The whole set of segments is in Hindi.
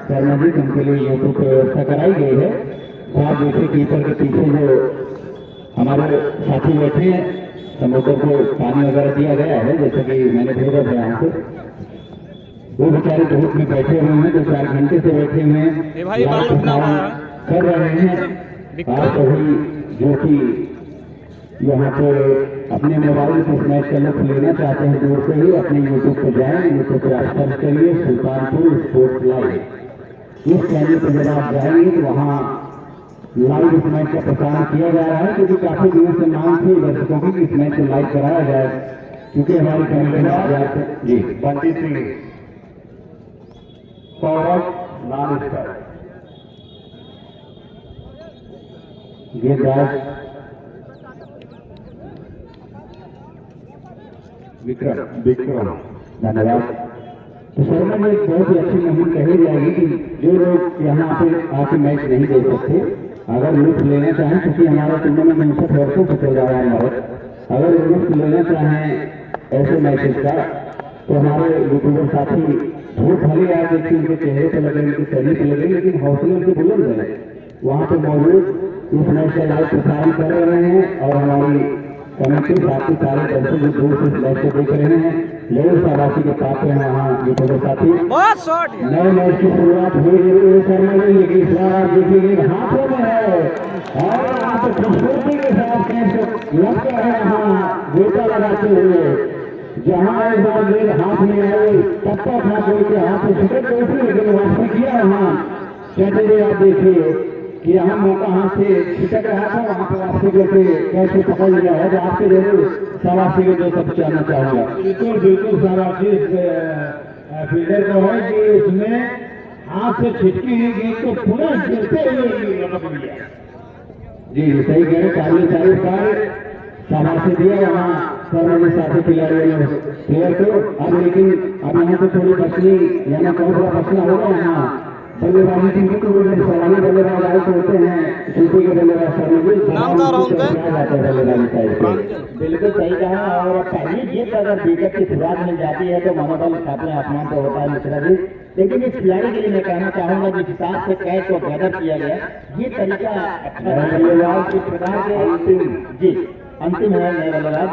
शर्मा जी, उनके लिए यूट्यूब पर व्यवस्था कराई गई है। साथ जैसे कीपर के पीछे जो हमारे साथी बैठे हैं, समुद्र को पानी वगैरह दिया गया है, जैसे कि मैंने भेजा था यहाँ से। वो बेचारे धूप में बैठे हुए हैं, 2-4 घंटे से बैठे हुए हैं, कर रहे हैं। आप सभी जो कि यहाँ पे अपने मोबाइल से मैच का लुत्फ लेना चाहते हैं, दूर से ही अपने यूट्यूब पर जाएं, यूट्यूब पर आप सर्च करिए सुल्तानपुर स्पोर्ट्स लाइव। इस चैनल पर जब आप जाएंगे तो वहाँ लाइव इस मैच का प्रसारण किया जा रहा है, क्योंकि काफी दिनों से मांग थी दर्शकों की इस मैच को लाइव कराया जाए, क्योंकि हमारी कमेटी जी बंटी सिंह सौरभ नाम स्टार गेंदबाज विक्रम धन्यवाद। तो शर्मा में एक बहुत ही अच्छी मुहिम कही जाएगी कि जो लोग यहाँ पे आके मैच नहीं देख सकते, अगर लुत्फ लेना चाहें, क्योंकि हमारा टूर्नामेंट 59 वर्षों से चल रहा है भारत, अगर लुत्फ लेना चाहें ऐसे मैचेस का, तो हमारे यूट्यूबर साथी धूप भले आज देखिए उनके चेहरे पर लगे, उनके शरीर पर लगे, लेकिन हौसले उनके बुलंद है। वहाँ पे मौजूद इस मैच का लाइव प्रसारण कर रहे हैं और हमारी कमेटी साथी सारे दर्शक जो दूर से मैच को देख रहे हैं, लेवल शाबाशी के साथ हैं वहाँ यूट्यूबर साथी। नए मैच की शुरुआत हुई है शर्मा जी, लेकिन इस बार आप देखिए हाथों में है और आप खूबसूरती के साथ कैसे लगता है यहाँ गोता लगाते हुए, जहाँ एक बार गेंद हाथ में आई टप्पा था कोई के हाथ में छिटक गई थी, लेकिन वापसी किया वहाँ कहते आप देखिए कि यहाँ मौका हाथ से छिटक रहा था, वहाँ पर वापसी करके कैसे पकड़ लिया है। तो आपसे जरूर शाबाशी के जो सब जानना चाहूंगा। बिल्कुल शाबाशी फील्डर को है कि उसने हाथ से छिटकी हुई गेंद को पुनः गिरते हुए रमक लिया। जी सही कह रहे, काबिल तारीफ सारे शाबाशी दिया वहाँ सर्वोच्च साथी खिलाड़ियों ने प्लेयर को। अब लेकिन अब यहाँ पे थोड़ी बचनी यानी कौन सा बचना होगा यहाँ बल्लेबाजी की, सवाली बल्लेबाज आए तो होते हैं सूफी के बल्लेबाज बिल्कुल सही कहा। और पहली जीत अगर विकेट की शुरुआत मिल जाती है तो मनोबल अपने आसमान तो होता है मिश्रा जी, लेकिन इस खिलाड़ी के लिए मैं कहना चाहूंगा जिस हिसाब से कैच को गैदर किया गया, ये तरीका अच्छा बल्लेबाज किस प्रकार के अंतिम है नए बल्लेबाज,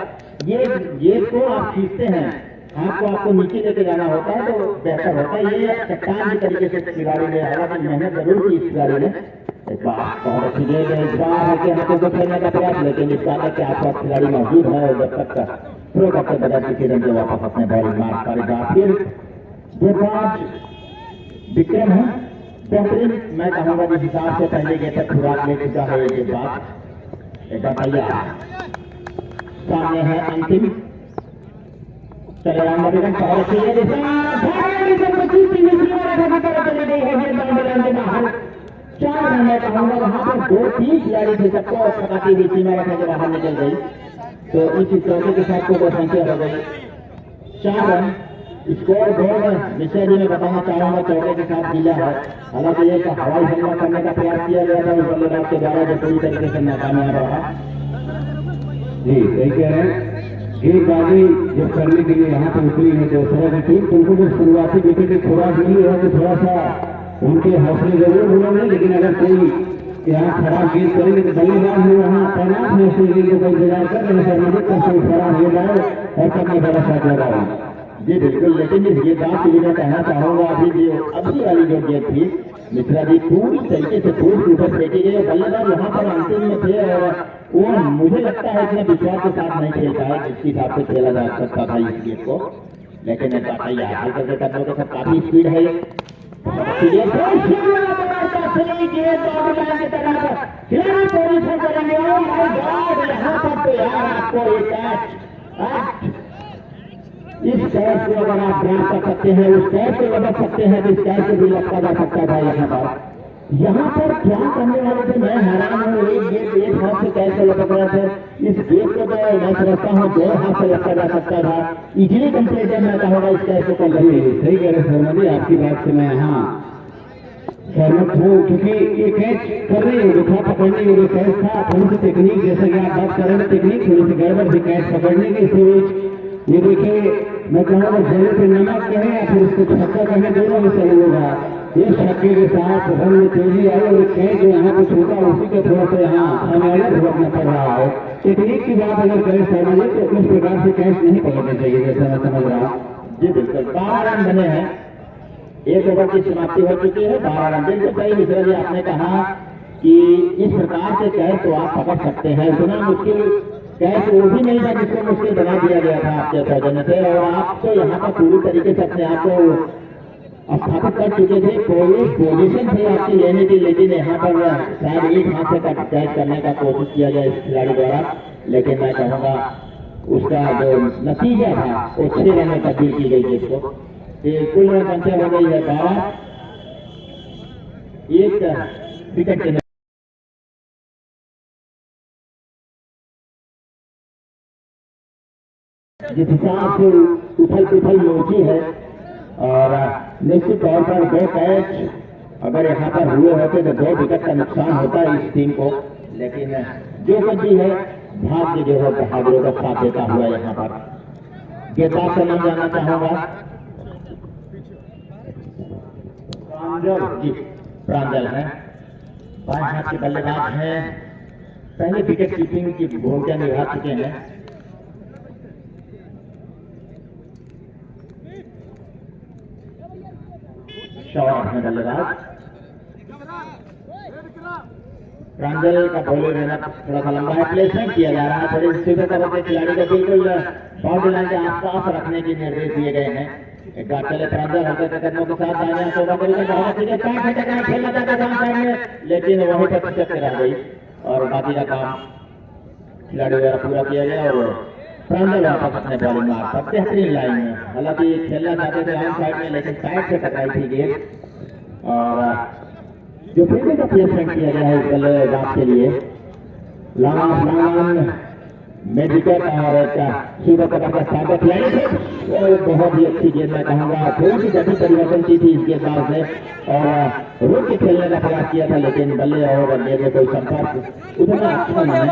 ये को आप खींचते हैं, आपको नीचे लेके जाना होता है तो बेहतर होता है। ये चट्टान की तरीके से खिलाड़ी ने हालांकि मेहनत जरूर की इस खिलाड़ी ने, बहुत अच्छी गेंद है, इस बार है कि हाथों को खेलने का प्रयास, लेकिन इस बार के आसपास खिलाड़ी मौजूद है और जब तक थ्रो करते बगैर किसी रन के वापस अपने बॉलिंग मार्क करेगा। फिर गेंदबाज विक्रम है बेहतरीन, मैं कहूँगा जिस हिसाब से पहले गेंद तक खुराक ले चुका है ये गेंदबाज एक बार तैयार, सामने है अंतिम चले चार रन मैं कहूँगा वहाँ पर 2-3 खिलाड़ी थे, सबको पकाती हुई सीमा रखने के बाहर निकल गई, तो इस चौके के साथ को संख्या हो गई 4 रन। स्कोर बोर्ड विषय जी में बताना चाहूंगा चौके के साथ मिला है, हालांकि एक हवाई हमला करने का प्रयास किया गया था उस बल्लेबाज के द्वारा जो पूरी तरीके से नाकामयाब रहा। जी सही कह रहे हैं, गेंदबाजी जब करने के लिए यहाँ पर उतरी है तो थोड़ा टीम उनको जो शुरुआती विकेट की खुराक मिली है तो थोड़ा सा उनके हौसले जरूर बुलंद, लेकिन अगर कोई यहाँ खराब गेंद करेंगे तो बल्लेबाज में वहाँ तैनात है उस गेंद का इंतजार कर रहे हैं, कोई खराब गेंद आए और करने बड़ा शॉट लगा रहा जी बिल्कुल। लेकिन इस गेंदबाज के लिए मैं कहना चाहूंगा अभी वाली जो गेंद थी मिश्रा जी पूरी तरीके से फूल के ऊपर फेंकी गई, बल्लेबाज यहाँ पर अंतिम में थे और वो मुझे लगता है इसने विश्वास के साथ नहीं खेल पाया जिस हिसाब से खेला जा सकता था इस गेंद को, लेकिन हल्के से करने के साथ काफी स्पीड है इस कैच को अगर आप ध्यान कर सकते हैं, उस कैच को बदल सकते हैं तो इस कैच को भी लगता जा सकता था। यहाँ पर क्या करने वाले थे, मैं हैरान हूँ, एक हाथ से कैच को लटक रहे थे, इस गेट को मैं समझता हूँ 2 हाथ से लटका जा सकता था, इजीली कंप्लीट है मैं कहूँगा इस कैच को कर रही। सही कह रहे शर्मा जी, आपकी बात से मैं यहाँ सहमत हूँ, क्योंकि ये कैच कर रही है रुखा पकड़ने के लिए कैच था, थोड़ी सी टेक्निक जैसे कि आप बात कर रहे हैं टेक्निक थोड़ी सी गड़बड़ थी कैच पकड़ने की सोच। ये देखिए मैं कहूँगा जले पे नमक कहें या फिर उसको छक्का कहें, दोनों में सही होगा। इस छक्के के साथ रन में तेजी आई और कैच जो यहाँ पे छूटा उसी के थोड़ा सा यहाँ हमें अलग भुगतना पड़ रहा है। टेक्निक की बात अगर करें शर्मा जी तो इस प्रकार से कैच नहीं पकड़ने चाहिए जैसे मैं समझ रहा हूँ। जी बिल्कुल 12 रन बने हैं, 1 ओवर की समाप्ति हो चुकी है। 12 रन बिल्कुल सही मिश्रा जी आपने कहा कि इस प्रकार से कैच तो आप पकड़ सकते हैं। इतना मुश्किल कैच वो भी नहीं था जिसको मुश्किल बना दिया गया था आपके सौजन्य से, और आप तो यहाँ पर पूरी तरीके से अपने आप को स्थापित कर चुके थे। कोई पोजीशन थी आपकी लेने की, लेकिन यहाँ पर शायद एक हाथ से कैच करने का कोशिश किया गया इस खिलाड़ी द्वारा, लेकिन मैं कहूँगा उसका जो नतीजा था वो 6 रन में तब्दील की गई थी। इसको कुल रन संख्या हो गई है 12, 1 विकेट के जिस हिसाब से उथल पुथल मौजी है और निश्चित तौर पर 2 कैच अगर यहाँ पर हुए होते तो 2 विकेट का नुकसान होता है इस टीम को, लेकिन जो कुछ भी है भाग्य जो है बहादुरों का साथ देता हुआ यहाँ पर। गेंदबाज का नाम जानना चाहूंगा। प्रांजल है, बाएं हाथ के बल्लेबाज हैं, पहले विकेट कीपिंग की भूमिका निभा चुके हैं। शॉट है बल्लेबाज। प्रांजल का बॉलर है ना थोड़ा सा लंबा है, प्लेसमेंट किया जा रहा है, थोड़े सीधे तरह के खिलाड़ी को बिल्कुल बाउंड्री लाइन के आसपास रखने के निर्देश दिए गए हैं। एक बार चले प्रांजल हल्के कदमों के साथ दाहिने हाथ को बॉल का बहुत ठीक है खेलना चाहता था साइड में, लेकिन वहीं पर चुटक रह गई और बाकी का काम खिलाड़ी द्वारा पूरा किया गया और प्रांजल वापस अपने बॉलिंग मार पर बेहतरीन लाइन में। हालांकि खेलना चाहते थे ऑन साइड में, लेकिन साइड से टकराई थी गेंद और जो फील्डिंग का प्लेसमेंट किया गया है इस बल्लेबाज के लिए लांग मेडिकल और सीधा पकड़ का स्वागत बहुत ही अच्छी गेंद मैं कहूँगा। थोड़ी सी गति परिवर्तन की थी इस गेंदबाज ने और रुक के खेलने का प्रयास किया था, लेकिन बल्ले और गेंद में कोई संपर्क उतना अच्छा नहीं है।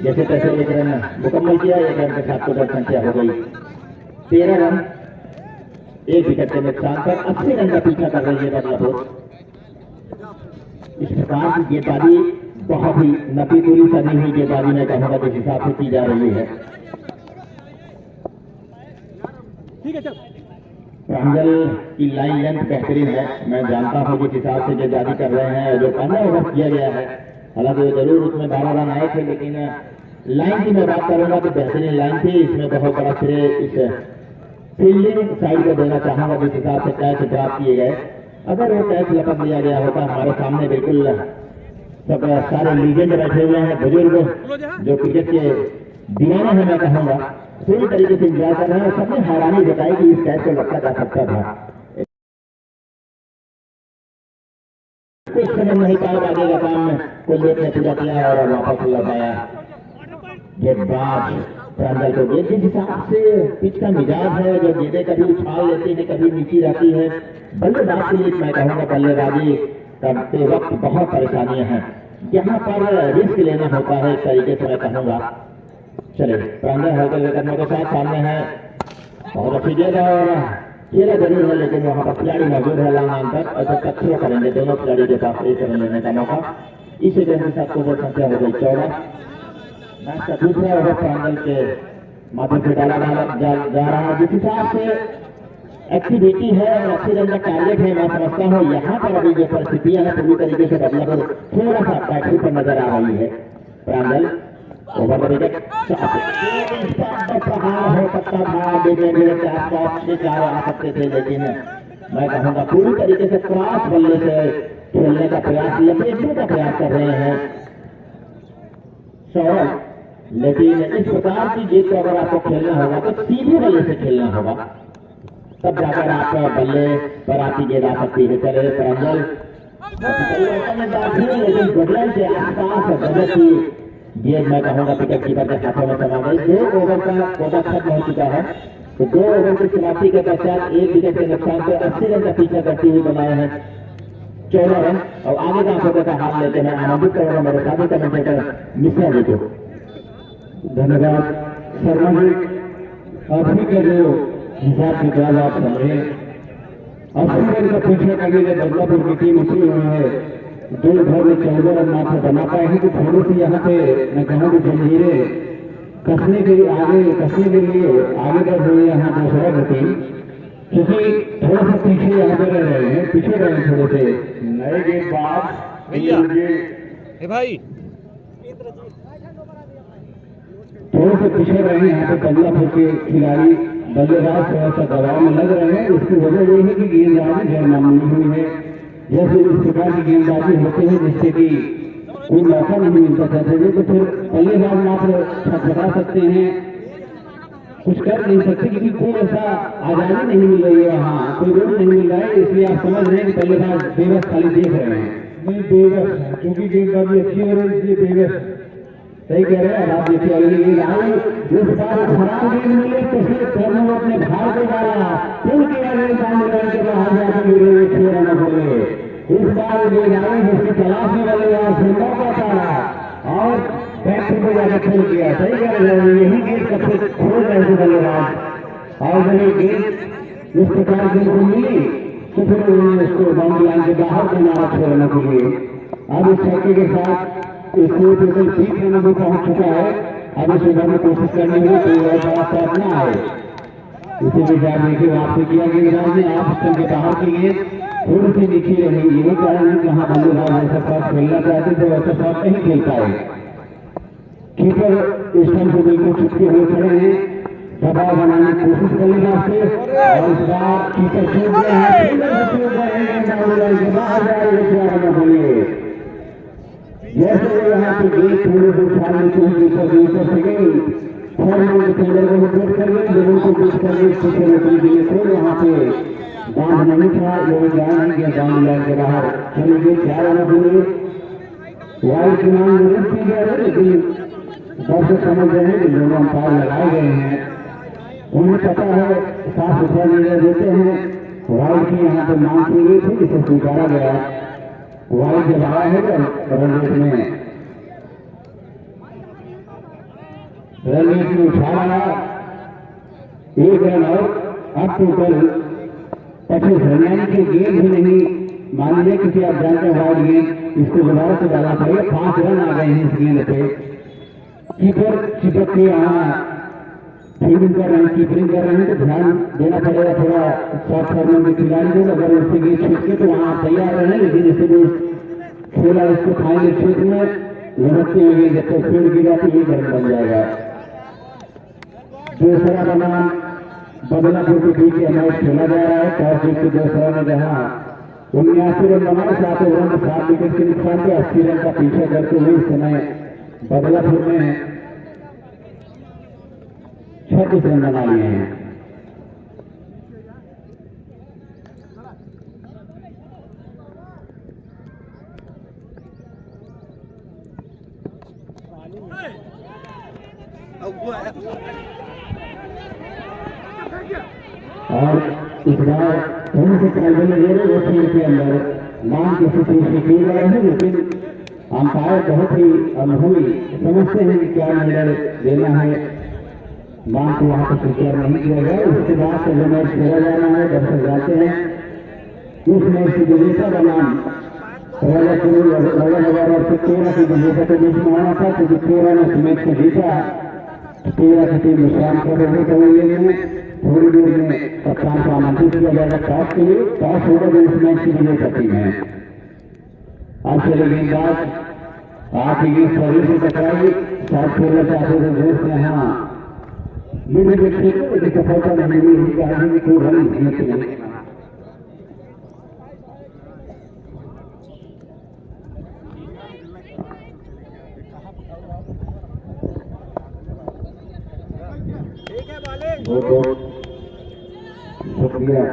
जैसे तैसे 1 रन मुकम्मल किया, 1 रन के साथ टोटल संख्या हो गई 13 रन, 1 विकेट के नुकसान पर 80 रन का पीछा कर रही है बदलापुर। इस प्रकार की गेंदबाजी बहुत ही नपी दूरी करनी हुई गेंदबाजी में कहूँगा जिस हिसाब से की जा रही है। प्रांजल की लाइन लेंथ बेहतरीन है, मैं जानता हूँ जिस हिसाब से गेंदबाजी कर रहे हैं। जो 15 ओवर किया गया है, हालांकि जरूर उसमें 12 रन आए थे, लेकिन लाइन की मैं बात करूंगा तो बेहतरीन लाइन थी। इसमें बहुत बड़ा श्रेय इस फील्डिंग साइड को देना चाहूंगा जिस हिसाब से कैच ड्रॉप किए गए। अगर वो कैच लपक लिया गया होता, हमारे सामने बिल्कुल सब सारे लीजेंड बैठे हुए हैं, बुजुर्ग जो क्रिकेट के दीवाने हैं मैं कहूँगा, पूरी तरीके से इंतजार कर रहे हैं। सबने हैरानी जताई कि इस कैच को रखा जा सकता था। कुछ समझ नहीं पाया, आगे का काम कुलदीप ने पूरा किया और वापस लगाया गेंदबाज प्रांजल को। गेंद जिस हिसाब से पिच का मिजाज है, जो गेंदें कभी उछाल लेती है कभी नीची रहती है, बल्लेबाज के लिए मैं कहूँगा बल्लेबाजी करते वक्त बहुत परेशानियां हैं। यहाँ पर रिस्क लेना होता है एक तरीके से मैं कहूँगा। चले प्रांजल हल्के कदमों के साथ सामने है, बहुत अच्छी गेंद और खेला जरूर है, लेकिन वहाँ पर खिलाड़ी मौजूद है लांग पर और जब तक थ्रो करेंगे दोनों खिलाड़ी के पास 1 रन लेने का मौका। इसी गेंद के साथ टोटल संख्या हो गई 14। मैच का दूसरा ओवर प्रांजल के माध्यम से डाला जा रहा है। जिस हिसाब से एक्टिविटी है और 80 रन का टारगेट है, मैं समझता हूँ यहाँ पर अभी जो परिस्थितियां हैं पूरी तरीके से बदलाव थोड़ा सा बैटरी पर नजर आ रही है। प्रांजल ओवर विकेट हो सकता था, के आसपास 6-4 आ सकते थे, लेकिन मैं कहूँगा पूरी तरीके से क्रॉस बल्ले से खेलने का प्रयास, लपेटने का प्रयास कर रहे हैं सौरभ। लेकिन इस प्रकार की गेंद को अगर आपको खेलना होगा तो सीधे बल्ले से खेलना होगा, तब जाकर आप बल्ले पर आपकी गेंद आ सकती है। चले प्रांजल लेकिन बदलन के आसपास गजब की गेंद मैं कहूँगा विकेट कीपर के हाथों में समा गई। 2 ओवर का कोटा खत्म हो चुका है, तो 2 ओवर की समाप्ति के पश्चात 1 विकेट के नुकसान से 80 रन का पीछा करती हुई बनाए हैं 14 रन। और आगे का आंखों का हाथ लेते हैं आनंदित करेंगे मेरे साथी कमेंटेटर मिश्रा जी को। धन्यवाद शर्मा जी, अभी के जो हिसाब किताब आप समझे 80 रन का पीछे करने के बदलापुर की टीम उतरी हुई है। 2 ओवर में 14 रन मात्र बना पाए हैं। तो थोड़ी सी यहाँ पे मैं कहूँ कि जंजीरें कसने के लिए आगे बढ़ रही है यहाँ दूसरा की टीम, क्योंकि थोड़ा सा पीछे यहाँ पे रह रहे हैं, पीछे रहे हैं थोड़े से नए गेंदबाज भैया ए भाई थोड़े से पीछे रहे हैं यहाँ पे बदलापुर के खिलाड़ी। बल्लेबाज थोड़ा सा दबाव में लग रहे हैं। इसकी वजह यही है कि गेंदबाजी गैर मामूली हुई है। जैसे इस प्रकार की गेंदबाजी होती है जिससे कि कोई मौका नहीं मिलता चाहते थे, तो फिर बल्लेबाज मात्र छटपटा सकते हैं, कुछ कर नहीं सकते, क्योंकि कोई ऐसा आजादी नहीं मिल रही है, वहाँ कोई रोल नहीं मिल रहा है। इसलिए आप समझ रहे हैं कि बल्लेबाज बेबस खाली देख रहे हैं। नहीं बेबस है, क्योंकि गेंदबाजी अच्छी हो रही है इसलिए बेबस है। सही कह रहे हैं। अब आप देखिए अगली गेंद आई, जिस बार खराब गेंद मिले तो फिर कर्नल अपने भाई को डाला, फिर किया गेंद सामने के बाहर जाकर गिरे, 6 रन हो गए। इस बार गेंद आई जिसकी तलाश में बल्लेबाज सुंदर का था और बैटर को जाकर खेल किया। सही कह रहे हैं। यही गेंद सबसे खोल रहे थे बल्लेबाज, और जब ये गेंद इस प्रकार गेंद को मिली तो फिर उन्होंने उसको बाउंड्री लाइन के बाहर को मारा 6 रनों के लिए। अब इस छक्के के साथ इसको टोटल 30 रनों में पहुंच चुका है। अब इस ओवर में कोशिश करनी है तो और बड़ा शॉट न आए। इसी विचार देखिए वापसी किया गेंदबाज ने, आप स्टंप के बाहर की गेंद थोड़ी सी नीचे रही। यही कारण है जहां बल्लेबाज ऐसा शॉट खेलना चाहते थे वैसा शॉट नहीं खेल पाए। कीपर स्टंप से बिल्कुल चिपके हुए खड़े हैं, दबाव बनाने की कोशिश करेगा से, और इस बार कीपर छूट गए हैं, बाहर जाए। जैसे यहाँ पे गेंद थोड़े से उछालने की ऊपर से गई, फॉरवर्ड फील्डर को विकेट कर गई, लोगों को बीट कर गई, पीछे रोकने के लिए कोई यहाँ पे बांध नहीं था। लोग जान नहीं गया, बाउंड्री लाइन के बाहर चले गए। 4 रनों के लिए वाइड की मांग जरूर की गई है, लेकिन दर्शक समझ रहे हैं कि दोनों अंपायर लगाए गए हैं। उन्हें पता है, साफ सुथरा निर्णय देते हैं। वाइड की यहाँ पे मांग की गई थी, इसे स्वीकारा गया। वाइड जब आया है रनरेट में उछाला 1 रन और अब टोटल 25 रन, यानी कि गेंद भी नहीं मान लिया, क्योंकि आप जानते हैं वाइड गेंद इसको दोबारा से डालना पड़ेगा। 5 रन आ गए हैं इस गेंद पे। कीपर चिपक के यहाँ फील्डिंग कर रहे हैं, कीपरिंग कर रहे हैं, तो ध्यान देना पड़ेगा थोड़ा शॉर्ट फॉर्मेट के खिलाड़ी को। अगर उससे गेंद छूटके तो वहाँ तैयार रहे, लेकिन इसे भी खेला इसको फाइनल क्षेत्र में लड़कते हुए जब तक फील्ड गिरा तो 1 रन बन जाएगा। दूसरा बनाम बदलापुर के बीच मैच खेला जा रहा है। टॉस जीत के दूसरा में जहाँ 79 रन बनाए, 7 ओवर में 7 विकेट के नुकसान पे 80 रन का पीछा करते हुए इस समय बदलापुर में 36 रन बना लिए हैं। और इस बार थोड़ी से ट्राइबल ले रहे 2 फील्ड के अंदर नाम की स्थिति की रहे हैं, लेकिन अंपायर बहुत ही अनुभवी समझते हैं कि क्या निर्णय देना है। मांग को वहां पर स्वीकार नहीं किया गया। उसके बाद से जो मैच खेला जाना है, दर्शक जाते हैं। इस मैच की विजेता का नाम 13 और 13 की विजेता के बीच में आना था, क्योंकि 13 ने इस मैच को जीता। 13 की टीम विश्राम कर रही है। थोड़ी देर में कप्तान को आमंत्रित किया जाएगा टॉस के लिए। टॉस होगा जो इस मैच की विजेता टीम है। अब चले गेंदबाज आठ ही शरीर से टकराई, शॉट खेलना चाहते थे जोर से, यहाँ मिड विकेट लेकिन सफलता नहीं मिली। आगे में कोई रन नहीं। बहुत शुक्रिया।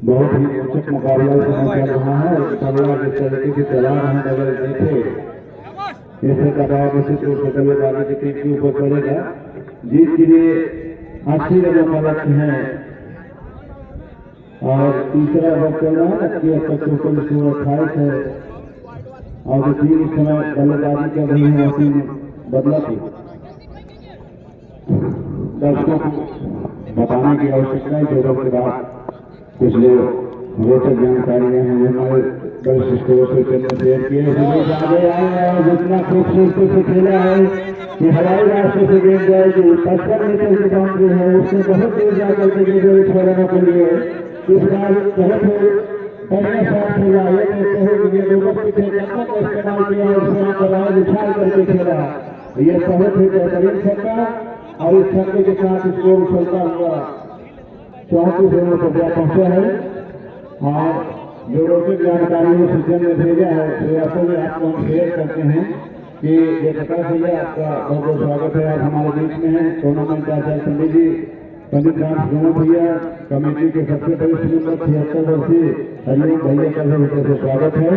बहुत ही रोचक मुकाबला चल रहा है। मुकाबला जिस तरीके से चला रहे हैं, अगर देखे ऐसे दबाव निश्चित रूप से बल्लेबाजी की टीम के ऊपर पड़ेगा। जीत के लिए 80 रनों का लक्ष्य है और तीसरा ओवर चल रहा है। अब तक टोटल स्कोर 28 है और जो टीम इस समय बल्लेबाजी कर रही है वो टीम बदलापुर। दर्शकों को बताने की आवश्यकता है 2 ओवर के बाद कुछ लोग रोचक जानकारियां हैं हमारे वरिष्ठ से शेयर किए आगे आए और जितना खूबसूरती से खेला है कि हवाई रास्ते से गेंद जाएगी 55 मीटर की बाउंड्री है, उसने बहुत दूर जाकर के गेंद छोड़ने के लिए इस बार बहुत बढ़िया शॉट खेला। ये कहते हैं कि ये लोगों के चक्कर का इस्तेमाल किया और उसने करार उछाल करके खेला। ये बहुत ही बेहतरीन छक्का और इस छक्के के साथ स्कोर उछलता हुआ 34 रनों पर पहुंचा है। और जो रोचक जानकारी सूचन में भेजा है प्रयासों में आपको हम शेयर करते हैं कि ये प्रकाश भैया आपका बहुत बहुत स्वागत है। आप हमारे बीच में हैं टूर्नामेंट आचार्य पंडित जी, पंडित राम सिंह भैया, कमेटी के सबसे वरिष्ठ मेंबर 76 वर्षीय हरिओम भैया का भी हृदय से स्वागत है।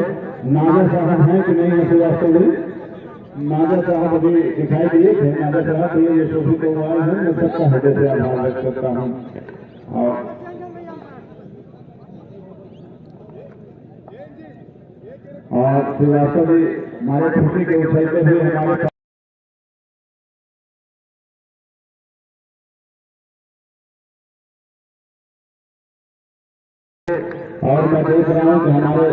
नागा साहब हैं कि नहीं है वास्तव में? नागा साहब अभी दिखाई दिए थे। नागा साहब ये सोफी को आए हैं, मैं सबका हृदय से आभार व्यक्त करता हूँ। और श्रीवास्तव भी हमारे खुशी के उछलते हुए हमारे और मैं देख रहा हूँ कि हमारे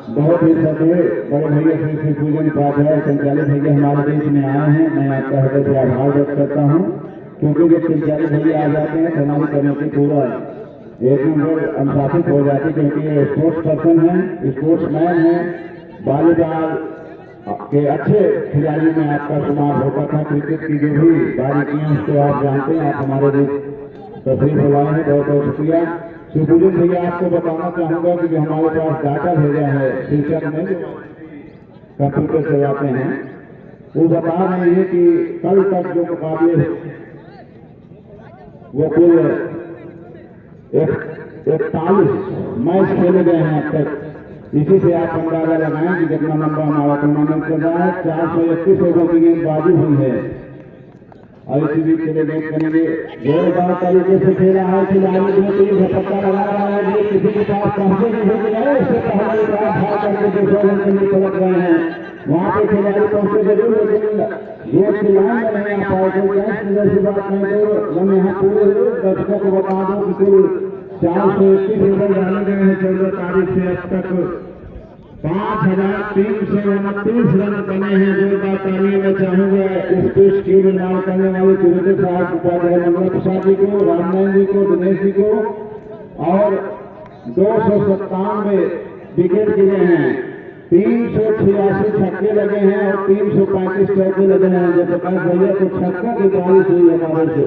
बहुत ही सदे बड़े भैया श्री श्री पूजन उपाध्याय संचालित भैया हमारे बीच में आए हैं। मैं आपका हृदय से आभार व्यक्त करता हूँ, क्योंकि जब संचालित भैया आ जाते हैं तो हमारी कमेटी पूरा एक नंबर अनुशासित हो जाती, क्योंकि ये स्पोर्ट्स पर्सन है, स्पोर्ट्स मैन है। वॉलीबॉल के अच्छे खिलाड़ी में आपका शुमार होता था। क्रिकेट की जो भी बारीकियां उसको आप जानते हैं। आप हमारे बीच तस्वीर बुलाए हैं, बहुत बहुत शुक्रिया। शिवपूजन भैया आपको बताना चाहूंगा कि जो हमारे पास डाटा भेजा है शीर्षक में कंप्यूटर चलाते हैं, वो बता रहे हैं कि कल तक जो मुकाबले वो कुल 41 मैच खेले गए हैं अब तक। इसी से आप अंदाजा लगाएं कि कितना लंबा हमारा टूर्नामेंट चल रहा है। 431 ओवर की गेंदबाजी हुई है और इसी बीच चले गेंद करेंगे जोरदार तरीके से खेला है। खिलाड़ी जो तीन झटका लगा रहा है, ये किसी के पास पहुंचे नहीं हो गया है, उससे पहले एक बार भाग करके दूसरे ओवर के लिए पलट गए हैं। वहां पे खिलाड़ी पहुंचे जरूर, लेकिन ये खिलाड़ी में नहीं आ पाए। जैसी बात नहीं तो हम यहाँ पूरे दर्शकों को बता दूं कि कुल 421 ओवर डाले गए हैं 14 तारीख से अब तक 5329 रन बने हैं। जोरदार तालियां मैं चाहूंगा इस पिच की निर्माण करने वाले त्रिवेदी साहब उपाध्याय, मंगला प्रसाद जी को, रामनारायण जी को, दिनेश जी को। और 297 विकेट गिरे हैं, 386 छक्के लगे हैं और 335 चौके लगे हैं। जब प्रकाश भैया को छक्कों की बारिश हुई हमारे से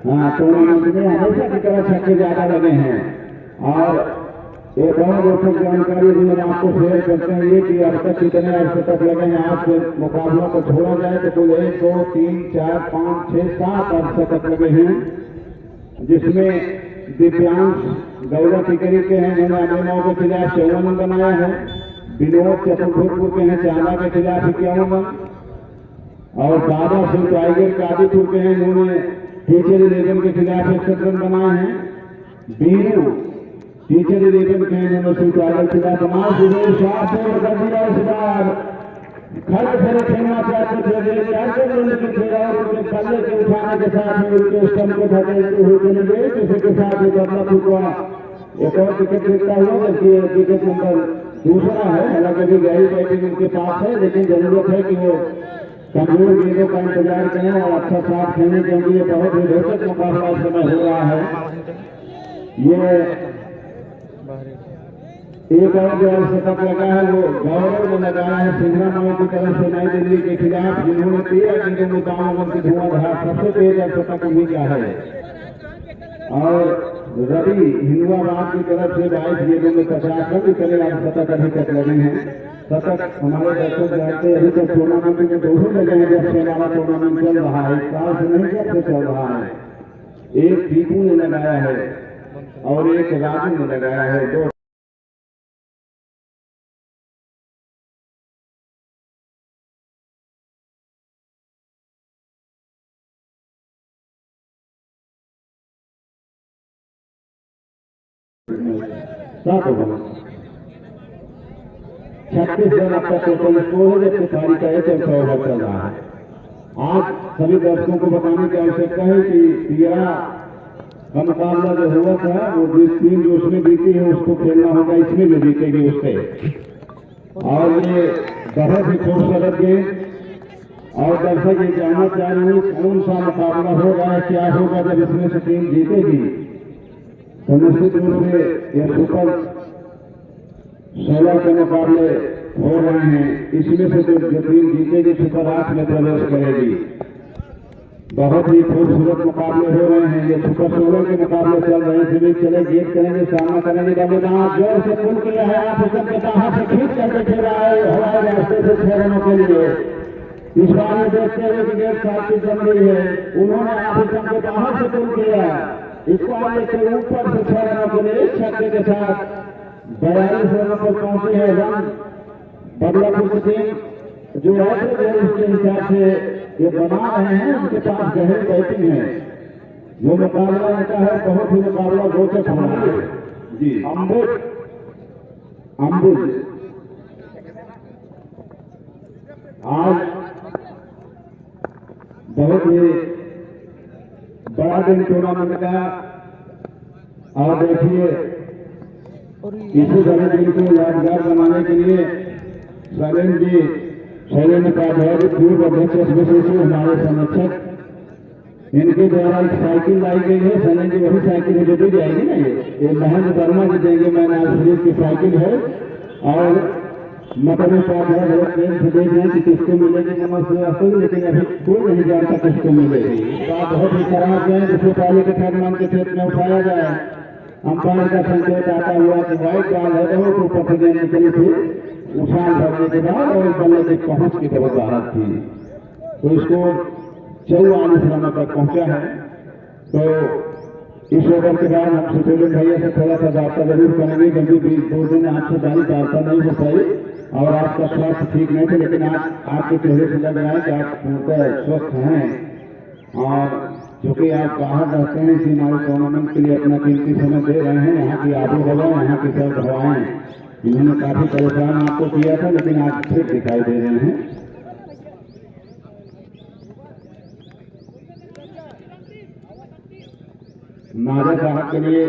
टूर्नामेंट में हमेशा की तरह छक्के ज्यादा लगे हैं। और एक और रोचक जानकारी भी हम आपको शेयर करते हैं ये कि अब तक कितने अर्से तक लगे हैं। आज के मुकाबलों को छोड़ा जाए तो कुल 1 2 3 4 5 6 7 अर्से तक लगे हैं, जिसमें दिव्यांश गौरव टिकरी के हैं जिन्होंने अभिनव के खिलाफ 54 रन बनाया है। विनोद चतुर्भुजपुर के हैं चांदा के खिलाफ 51 रन। और दादा सिंह टाइगर कादीपुर के हैं जिन्होंने टीचर 11 के खिलाफ 61 रन बनाए हैं। बीरू टीचर 11 के हैं जिन्होंने सिंह टाइगर के खिलाफ बनाए। कर दिया इस बार खड़े खड़े खेलना चाहते थे लेकिन खेला और उनके पल्ले के उठाने के साथ में उनके स्टंप को धकेलते हुए चले गए। किसी के साथ एक बदलाव हुआ, एक और विकेट गिरता हुआ, जबकि विकेट नंबर दूसरा है। हालांकि अभी गहरी बैटिंग उनके पास है, लेकिन जरूरत है कि वो कमजोर गेंदों का इंतजार करें और अच्छा साथ खेलने के लिए बहुत ही रोचक मुकाबला इस समय हो रहा है। ये एक और जो शतक लगा है वो गौरव ने लगाया है सिंघरा माओ की तरफ से नई दिल्ली के खिलाफ, जिन्होंने 13 गेंदों में 52 रन की धुआंधार सबसे तेज शतक उन्हीं का है। और रवि हिंदुआबाद की तरफ से 22 गेंदों में 50 रन की करीब शतक अभी तक लगे हैं। शतक हमारे दर्शक जानते अभी तक टूर्नामेंट में दोनों लगे हैं। जब से हमारा टूर्नामेंट चल रहा है, इस साल से नहीं जब से चल रहा है। एक टीपू ने लगाया है और एक राजू ने लगाया है। दो छत्तीस रन अब तक टोटल स्कोर है, जबकि पारी का 1 ओवर चल रहा है। आज सभी दर्शकों को बताने की आवश्यकता है कि 13 का मुकाबला जो हुआ था वो जिस टीम जो उसमें जीती है उसको खेलना होगा, इसमें जो जीतेगी उससे। और ये बहुत ही खूबसूरत गेम, और दर्शक ये जानना चाह रहे हैं कौन सा मुकाबला होगा, क्या होगा जब इसमें से टीम जीतेगी। तो निश्चित रूप से ये सुपर 16 के मुकाबले हो रहे हैं, इसमें से जो टीम जीतेगी सुपर 8 में प्रवेश करेगी। बहुत ही खूबसूरत मुकाबले हो रहे हैं, ये सुपर 16 के मुकाबले चल रहे हैं। जिन्हें चले गेट करेंगे, सामना करेंगे, बल्लेबाज जोर से पुल किया है, आप के बाहर से खींच करके खेला है हवाई रास्ते से 6 रनों के लिए। इस बार में देखते हुए कि गेट साथ बन गई है, उन्होंने आप के बाहर से पुल किया, इसको लेकर ऊपर से 6 रनों के लिए छक्के के साथ 42 रनों पर पहुंची है। रन बदलापुर की टीम जो है उसके हिसाब से ये बना रहे हैं, उनके पास गहरी बैटिंग है। जो मुकाबला होता है बहुत ही मुकाबला रोचक होना है जी। अम्बुज आज बहुत ही बड़ा दिन टूर्नामेंट का, और देखिए इसी बड़े दिन को यादगार बनाने के लिए शैलेंद्र उपाध्याय पूर्व अध्यक्ष एसबीसी हमारे संरक्षक, इनके द्वारा एक साइकिल लाई गई है। शैलेंद्र जी वही साइकिल है जो दी जाएगी ना, ये महेंद्र वर्मा जी देंगे, मैंने आज शरीफ की साइकिल है। और मदन उपाध्याय बहुत प्रेम से देख रहे हैं कि किसको मिलेगी नमस्ते, लेकिन अभी कोई नहीं जानता किसको मिलेगी। बात बहुत ही खराब है, जिससे पहले के टूर्नामेंट के क्षेत्र में उठाया जाए, अंपायर का संकेत आता हुआ कि व्हाइट बॉल है, बहुत ऊपर से गेंद निकली थी, उछाल भरने के बाद और बल्ले तक पहुंच की जरूरत थी, तो इसको 44 रनों तक पहुंचा है। तो इस ओवर के बाद हम सुशील भैया से थोड़ा सा वार्ता जरूर करेंगे, क्योंकि 2 दिन आपसे बारी वार्ता नहीं हो पाई और आपका स्वास्थ्य ठीक नहीं था, लेकिन आज आपके चेहरे से लग रहा है कि आप पूर्णतः स्वस्थ हैं। और चूंकि आप बाहर रहते हैं, इसी हमारे टूर्नामेंट के लिए अपना कीमती समय दे रहे हैं। यहाँ की आबो हवा, यहाँ की सर्द हवाएं, इन्होंने काफी परेशान आपको किया था, लेकिन आज फिर दिखाई दे रहे हैं। नाजा साहब के लिए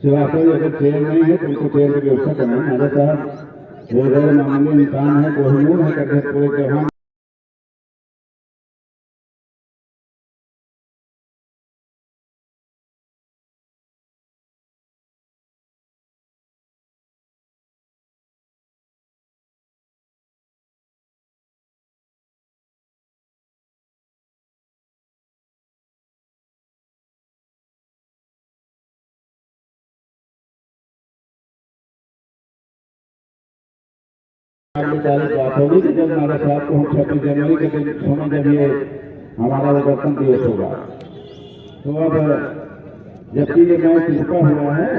श्रीवास्तव अगर चेयर नहीं है तो उनको चेयर की व्यवस्था करना है। नाजा साहब वो गैर मामूली इंसान है, कोहिनूर है, करके पूरे जहां बात होगी कि जब नारा साहब को हम 26 जनवरी के दिन सुने, जब ये हमारा विवर्तन दिवस होगा। तो अब जबकि ये मैच रुका हुआ है,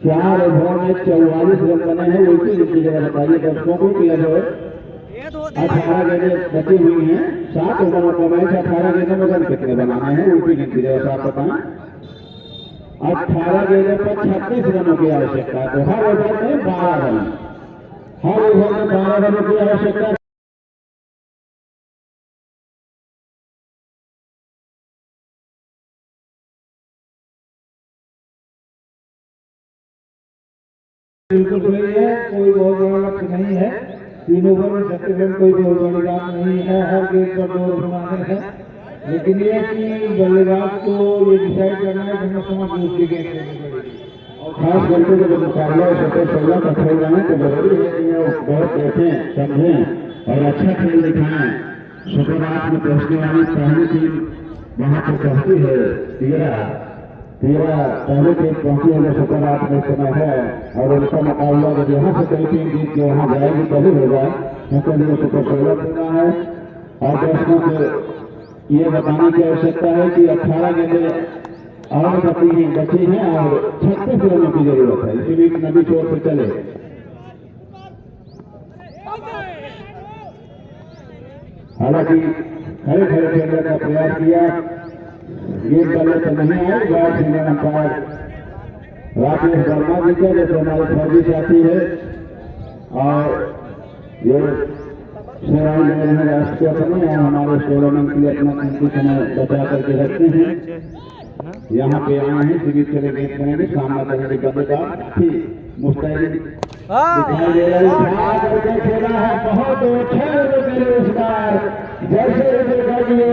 4 ओवर में 44 रन बने हैं, उल्टी गिनती जगह बताइए दर्शकों को कि अब 18 गेंदें बची हुई हैं। 7 ओवरों का मैच, 18 गेंदों में रन कितने बनाने हैं, उल्टी गिनती जगह आप बताएं। 18 गेंदों पर 36 रनों की आवश्यकता है, तो हर ओवर में 12 रन, हर ओवर में 12 रनों की आवश्यकता। बिल्कुल सही है, कोई बहुत बड़ा लक्ष्य नहीं है। 3 ओवर में 36 रन कोई बहुत बड़ी बात नहीं है, हर गेंद पर 2 रन बनाने हैं। लेकिन ये कि बल्लेबाज को ये डिसाइड करना है कि हमें समझ दूसरी गेंद खेलनी पड़ेगी, और खास करके जब मुकाबला सुपर 16 का खेल रहे हैं तो जरूरी है कि वो बहुत देखें, समझें और अच्छा खेल दिखाएं। सुपर 8 में पहुंचने वाली पहली टीम वहां पर पहुंची है 13 पहले टीम पहुंची है, सुपर 8 में समय है। और उनका मुकाबला जब यहाँ से कोई टीम जीत के वहां जाएगी तभी होगा, क्योंकि वो सुपर 16 खेलना है। और दर्शकों को ये बताने की आवश्यकता है कि 18 गेंदें और बची हैं और 36 रनों की जरूरत है, इसीलिए नदी छोर से चले। हालांकि खड़े खड़े खेलने का प्रयास किया, गेंद बल्ले तो नहीं आई, बार सीनियर अंपायर राकेश वर्मा जी का, जैसे हमारे फौजी साथी है। और ये सेवाएं ले रहे हैं राष्ट्रीय समय, और हमारे टूर्नामेंट के लिए अपना कीमती समय बचा करके रखते हैं। यहाँ पे आए हैं, सीरीज चले गेंद करेंगे, सामना करेंगे बल्लेबाज, काफी मुस्तैद दिखाई दे रहा है, खेला है बहुत अच्छा इस बार, जैसे देखा कि ये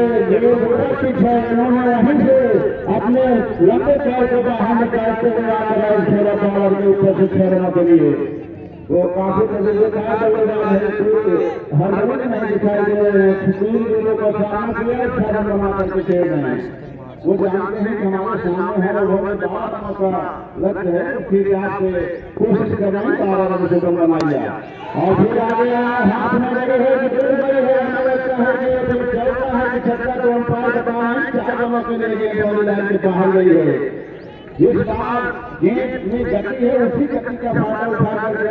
पीछे इन्होंने वहीं से अपने लंबे पैर को बाहर निकालते हुए आकर खेला पावर के ऊपर से 6 रनों के लिए। वो काफी तजुर्बेकार बल्लेबाज है, हर जगह नहीं दिखाई दे रहे हैं, 3 गेंदों का सामना किया, 6 रन बना करके खेल रहे हैं। वो जानते हैं कि हमारे सामने हर ओवर में 12 रनों का लक्ष्य है, फिर यहाँ से कोशिश कर रहे हैं 12 रन से कम बनाइए। और फिर आगे हाथ में लगे हुए कि दूर बड़े हुए हमें लगता है कि फिर चलता है कि छक्का तो अंपायर बता रहे हैं, 4 रनों के लिए गेंद बॉडी लाइन से बाहर गई है। इस बार गेंद में गति है, उसी गति का फायदा उठा करके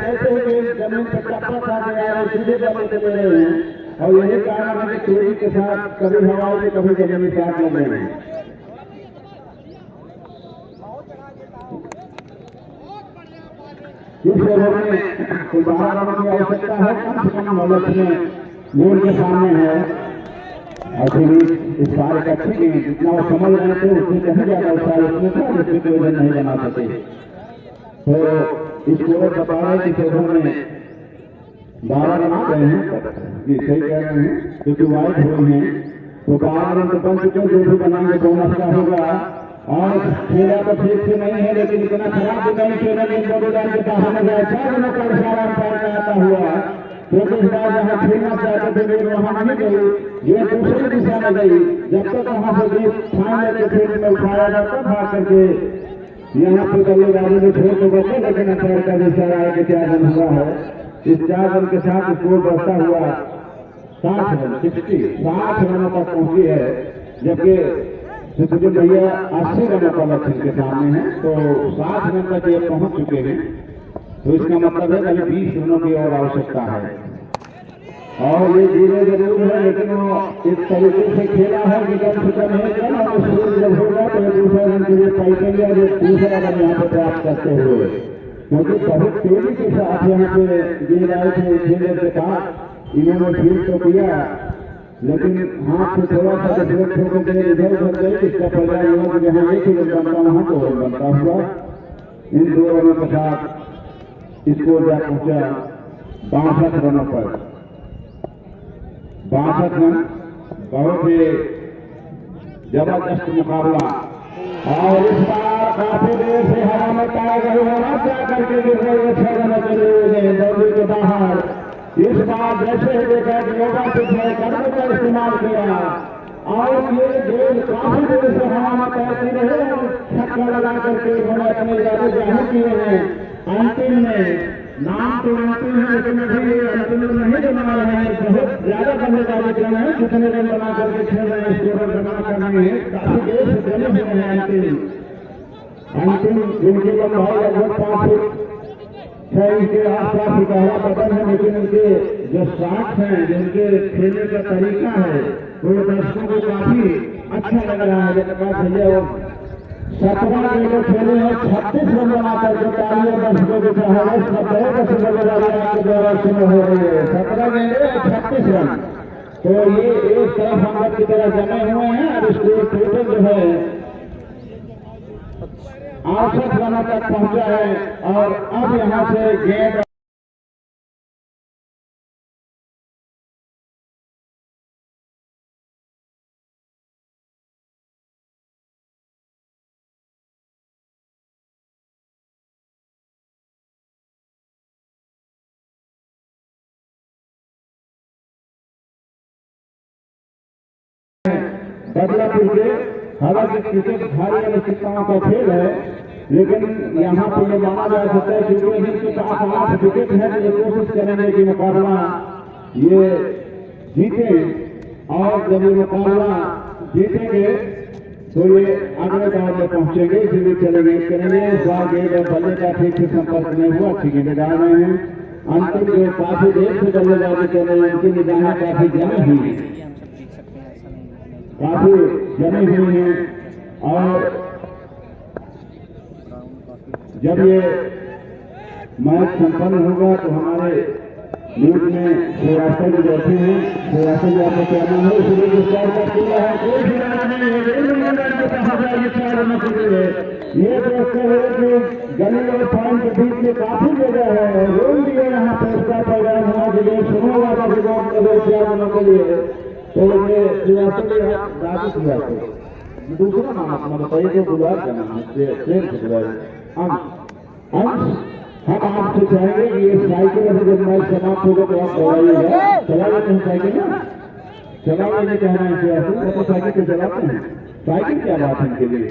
ऐसे ही गेंद जमीन पर टप्पा खा गया है, सीधे बल्ले से ले रहे हैं। और यही कारण है कि तेजी के साथ कभी हवाओं में कभी जमीनी साथ लग रहे हैं। इस ओवर में कुल 12 रनों की आवश्यकता है, कम से कम लक्ष्य में गोल के सामने है। और फिर इस बार एक अच्छी गेंद, जितना वो समझ रहे थे उससे कहीं ज्यादा उत्साह उसमें था, जिसमें कोई रन नहीं बना सके। तो इस ओवर बता रहे हैं कि इस ओवर में 12 रन आ गए हैं, ये सही कह रहे हैं, क्योंकि वाइड हुए हैं तो 12 रन तो बन चुके हैं, जो भी बनाएंगे बोनस का होगा। और खेला तो ठीक से नहीं है, लेकिन इतना खराब भी नहीं खेला कि बॉडी लाइन के बाहर में गया, 4 रनों का इशारा अंपायर का आता हुआ, क्योंकि इस बार जहाँ खेलना चाहते थे वहां नहीं गई, ये दूसरी दिशा में गई। जब तक वहां से बीच फाइनल के फील्ड में उठाया जाता भाग करके यहाँ पे बल्लेबाजी में छोड़ तो बचे, लेकिन अंपायर का इशारा है कि 4 रन हुआ है। इस 4 रन के साथ स्कोर बढ़ता हुआ 60 रनों तक पहुंची है, जबकि सुखदेव भैया 80 रनों का लक्ष्य के सामने है, तो 60 रन तक ये पहुंच चुके हैं। तो इसका मतलब है कभी 20 रनों की और आवश्यकता है। और ये धीरे जरूर है, लेकिन वो इस तरीके से खेला है कि कम से कम है कम और स्कोर जब होगा तो 2 रन के लिए पाइपेंगे और 2 रन यहाँ पे प्राप्त करते हुए, क्योंकि बहुत तेजी के साथ यहाँ पे गेंद आए थे खेलने के बाद इन्होंने फील्ड तो किया, लेकिन हाथ से थोड़ा सा डिफलेक्ट होकर के इधर उधर गई। इसका परिणाम हुआ कि जहाँ एक ही रन बनता वहां तो बनता हुआ इन 2 रनों के साथ स्कोर जा पहुंचा 62 रनों पर। 62 रन बहुत ही जबरदस्त मुकाबला। और इस बार काफी देर से हवा में पाया गया जाकर के 6 रनों के लिए दौड़ी के बाहर। इस बार जैसे ही देखा कि योगा पिछले करने का इस्तेमाल किया और ये गेंद काफी देर से हवा में तैरती रहे और छक्का लगा करके उन्होंने अपने इरादे जाहिर किए हैं। अंतिम में नाम तो अंतिम है, लेकिन अभी अंतिम में नहीं बना रहे हैं, बहुत ज्यादा बल्लेबाजी कर रहे हैं, कितने रन बना करके खेल रहे हैं, स्कोर बना करने में काफी देर से चले हुए हैं। अंतिम जिनकी लंबाई लगभग 5 फुट 6 इंच के आसपास गहरा बदन है, लेकिन उनके जो शॉट्स हैं, जिनके खेलने का तरीका है, वो दर्शकों को काफी अच्छा लग रहा है। जैसे बात भैया वो 17 गेंदों खेले हैं, 36 रन बनाकर के तालियां दर्शकों को चाहे आपके द्वारा शुरू हो रही है। 17 गेंदे और 36 रन, तो ये एक तरफ अंगत की तरह जमे हुए हैं। और स्कोर टोटल जो है 68 रनों तक पहुंचा है। और अब यहां से गेंद बदलापुर के हालांकि क्रिकेट भारी अनिश्चितताओं का खेल है, लेकिन यहाँ पे ये माना जा सकता है क्योंकि इनके पास 8 विकेट है, तो ये कोशिश करेंगे कि मुकाबला ये जीते। और जब ये मुकाबला जीतेंगे तो ये अगले दौर में पहुंचेंगे, इसीलिए चलेंगे करेंगे। इस बार गेंद और बल्ले का ठीक से संपर्क नहीं हुआ, अच्छी गेंदें डाल रहे हैं। अंतिम जो काफी देर से बल्लेबाजी कर रहे हैं, उनकी निगाहें काफी जमी हुई है, काफी जमी हुई है। और जब ये मैच संपन्न होगा तो हमारे लीड में श्रीवास्तव जी बैठे हैं। श्रीवास्तव जी आपका क्या नाम है? इसलिए जो चार का पूरा है कोई भी नाम नहीं है, ये 4 रनों के लिए ये देखते हुए कि गली और फाइन के बीच में काफी जगह है, रोल दिए यहाँ पे इसका प्रोग्राम होना चाहिए, सुनो वाला भी गाँव के 4 रनों के लिए। तो ये श्रीवास्तव जी दादी श्रीवास्तव दूसरा नाम अपना बताइए, जो गुलाब का नाम है, प्रेम से गुलाब अंश। हम आपसे चाहेंगे कि ये साइकिल अभी जब मैच समाप्त होगा तो आप दौड़ाइएगा, चलाइए नहीं साइकिल ना, चलाइए नहीं कहना है श्रीवास्तव, तो साइकिल तो चलाते हैं, साइकिल क्या बात है इनके लिए,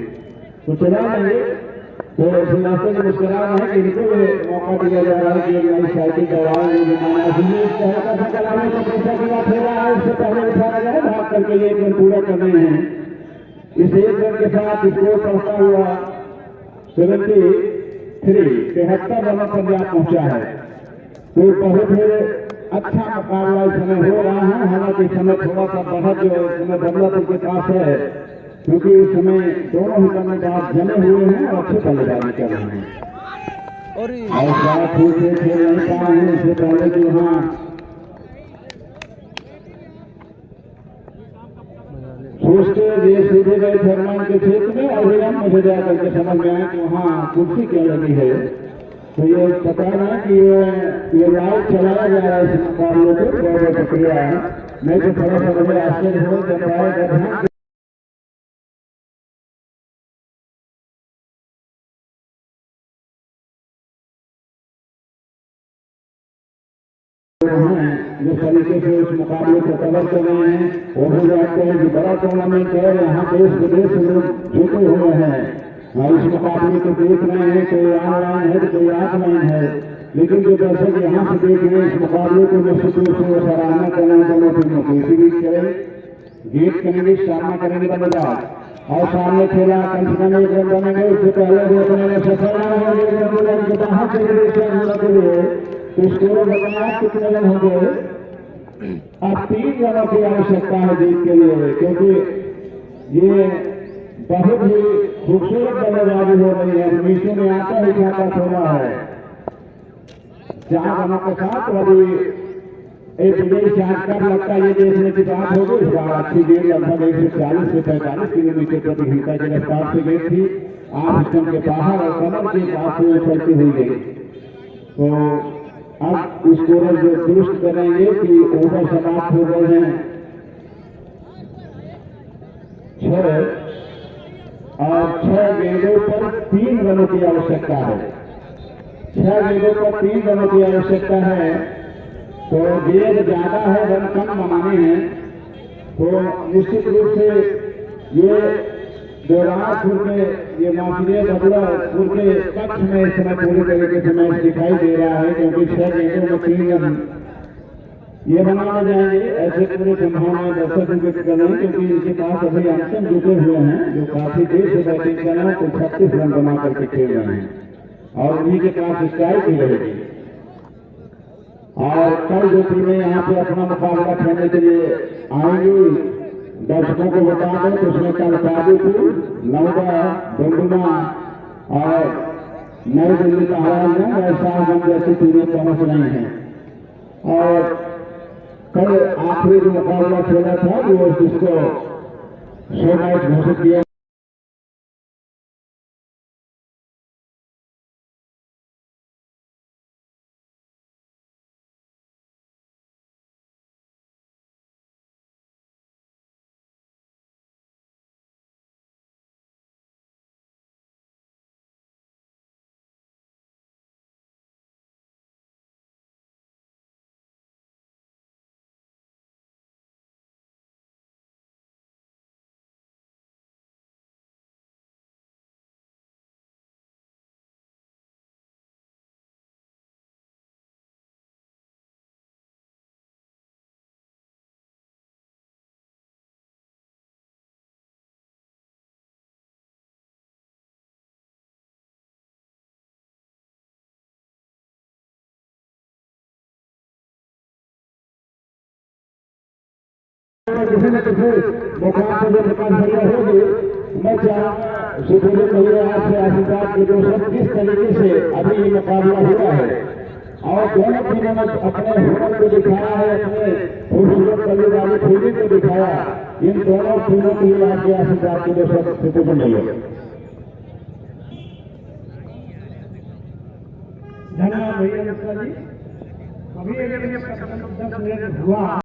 तो चला लेंगे। तो श्रीवास्तव जी मुस्कुरा रहे हैं कि इनको मौका दिया जा रहा है कि एक नई साइकिल दौड़ाएंगे, चलाने का पैसा की बात हो रहा है, उससे पहले उठाया जाए, भाग करके ये 1 रन पूरा करने हैं। इस 1 रन के साथ स्कोर पहुंचा हुआ 73 73 रनों पर जा पहुंचा है। तो बहुत ही अच्छा मुकाबला इस समय हो रहा है। हालांकि समय थोड़ा सा बढ़त जो समय बदलापुर के पास है, क्योंकि इस समय दोनों ही बल्लेबाज जमे हुए हैं और अच्छे बल्लेबाजी कर रहे हैं और सारा ठीक से खेल नहीं पा रहे हैं। इससे पहले कि वहाँ सोचते ये सीधे गए फरमान के क्षेत्र में और हम मुझे जाकर के समझ में आया कि वहाँ कुर्सी क्या लगी है। तो ये पता ना कि ये लाइव चलाया जा रहा है इस मुकाबले को, बहुत प्रक्रिया है। नहीं तो थोड़ा सा मुझे आश्चर्य हो जब आएगा जिस तरीके से इस मुकाबले को कवर कर रहे हैं, वो भी जानते हैं कि बड़ा टूर्नामेंट है, यहाँ देश विदेश से लोग जुटे हुए हैं और इस मुकाबले को देख रहे हैं। कोई ऑनलाइन है तो कोई ऑफलाइन है, लेकिन जो दर्शक यहाँ से देख रहे हैं इस मुकाबले को निश्चित रूप से वो सराहना करना दोनों टीमों की इसी बीच करें, गेट करेंगे, सामना करेंगे बल्लेबाज और सामने खेला कम से कम 1 रन बनेंगे। इससे पहले देखने में सफल न होंगे, बाहर के लिए तो स्कोर बताया कितने रन होंगे। अब 3 रनों की आवश्यकता है जीत के लिए, क्योंकि ये बहुत ही खूबसूरत बल्लेबाजी हो रही है। बीचों में आता ही खाता थोड़ा है 4 रनों के साथ। अभी एक विजयी चांस कब लगता है ये देखने की बात होगी। इस बार अच्छी गेंद लगभग 140 से 45 किलोमीटर प्रति घंटा की रफ्तार से गेंद थी, 8 स्टंप के बाहर और कमर के पास में चलती हुई गई। तो अब स्कोरर जो दुरुस्त करेंगे कि ओवर समाप्त हो गए हैं 6 और 6 गेंदों पर 3 रनों की आवश्यकता है। 6 गेंदों पर 3 रनों की आवश्यकता है, तो गेंद ज्यादा है, रन कम बनाने हैं। तो निश्चित रूप से ये दोरापुर में ये माफिया बदलापुर के पक्ष में इस समय पूरी तरीके से मैच दिखाई दे रहा है, क्योंकि 6 गेंदों में 3 रन ये बनाने जाएंगे। ऐसे पूरी संभावना दर्शक विकेट कर रहे हैं, क्योंकि इनके पास अभी अंतिम जुटे हुए हैं जो काफी देर से बैटिंग कर रहे हैं, तो 36 रन बना करके खेल रहे हैं और उन्हीं के पास स्ट्राइक ही रहेगी। और कल जो टीमें यहाँ पे अपना मुकाबला खेलने के लिए आएंगी, दर्शकों को बता दें तो उसमें कल कादीपुर, नौदा, डुमडुमा और नई दिल्ली का हवालगंज और शाहगंज जैसी टीमें पहुंच रही हैं। और कल आखिरी जो मुकाबला खेला था वो जिसको 100 मैच घोषित किया किसी न किसी मुकाम से जो मुकाबला होगी। मैं चाहूँगा सुखदेव भैया आपसे आशीर्वाद की जो सब किस तरीके से अभी ये मुकाबला हुआ है, और दोनों टीमों ने अपने हुनर को दिखाया है, अपने खूबसूरत बल्लेबाजी फील्डिंग को दिखाया। इन दोनों टीमों के लिए आपके आशीर्वाद के लिए सब सुपुर्द है। धन्यवाद भैया मिश्रा जी। अभी अगर ये 10 मिनट हुआ